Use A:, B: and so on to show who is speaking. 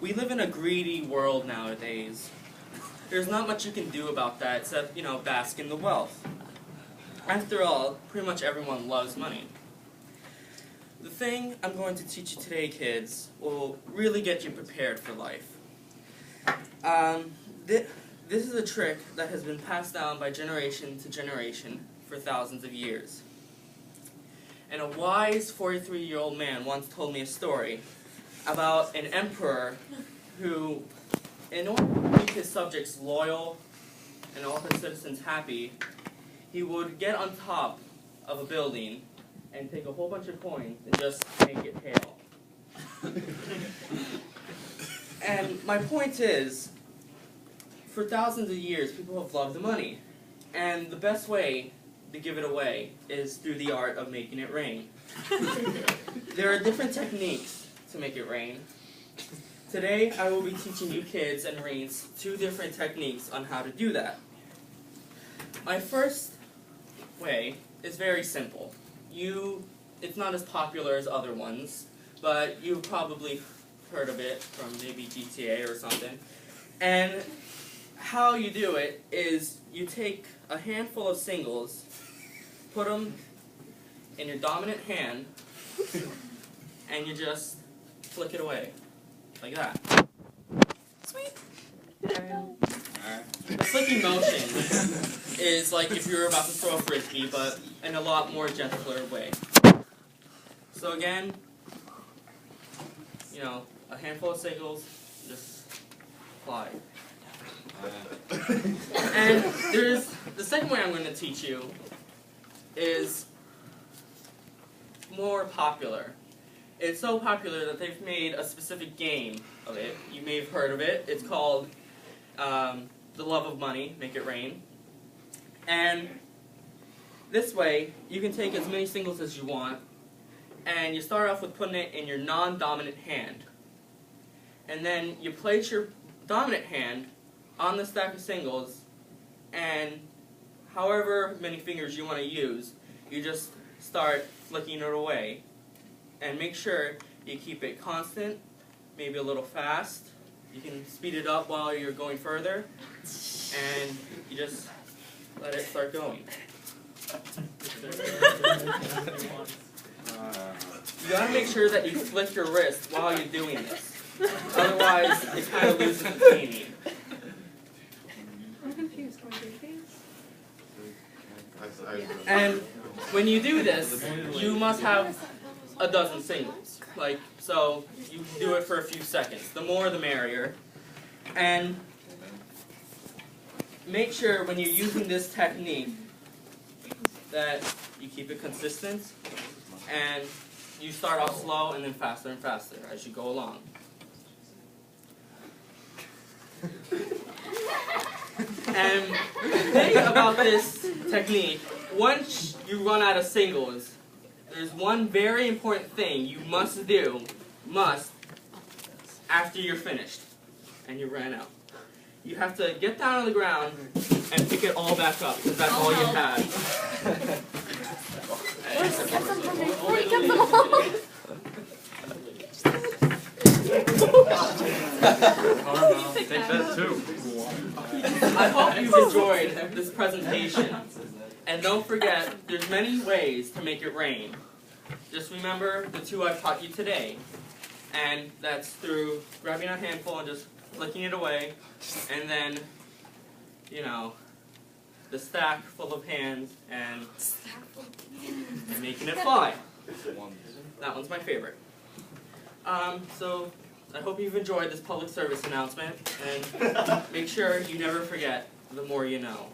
A: We live in a greedy world nowadays. There's not much you can do about that except, bask in the wealth. After all, pretty much everyone loves money. The thing I'm going to teach you today, kids, will really get you prepared for life. This is a trick that has been passed down by generation to generation for thousands of years. And a wise 43-year-old man once told me a story about an emperor who, in order to keep his subjects loyal and all his citizens happy, he would get on top of a building and take a whole bunch of coins and just make it hail. And my point is, for thousands of years, people have loved the money. And the best way to give it away is through the art of making it rain. There are different techniques to make it rain. Today, I will be teaching you kids and Marines 2 different techniques on how to do that. My first way is very simple. It's not as popular as other ones, but you've probably heard of it from maybe GTA or something. And how you do it is you take a handful of singles, put them in your dominant hand, and you just flick it away, like that. Sweet! And the flicking motion is like if you're about to throw a frisbee, but in a lot more gentler way. So again, a handful of singles, just fly. And the second way I'm going to teach you is more popular. It's so popular that they've made a specific game of it. You may have heard of it. It's called The Love of Money, Make It Rain. And this way, you can take as many singles as you want, and you start off with putting it in your non-dominant hand. And then you place your dominant hand on the stack of singles, and however many fingers you want to use, you just start flicking it away. And make sure you keep it constant, maybe a little fast. You can speed it up while you're going further, and you just let it start going. You gotta make sure that you flick your wrist while you're doing this. Otherwise, it kind of loses its meaning.
B: I'm confused.
A: And when you do this, you must have a dozen singles. So you do it for a few seconds. The more, the merrier. And make sure when you're using this technique that you keep it consistent, and you start off slow and then faster and faster as you go along. And the thing about this technique, once you run out of singles, there's one very important thing you must do, after you're finished and you ran out. You have to get down on the ground and pick it all back up, because that's all you had.
C: Take that too.
A: I hope you've enjoyed this presentation. And don't forget, there's many ways to make it rain. Just remember the 2 I've taught you today. And that's through grabbing a handful and just flicking it away. And then, the stack full of hands and making it fly. That one's my favorite. So I hope you've enjoyed this public service announcement, and make sure you never forget, the more you know.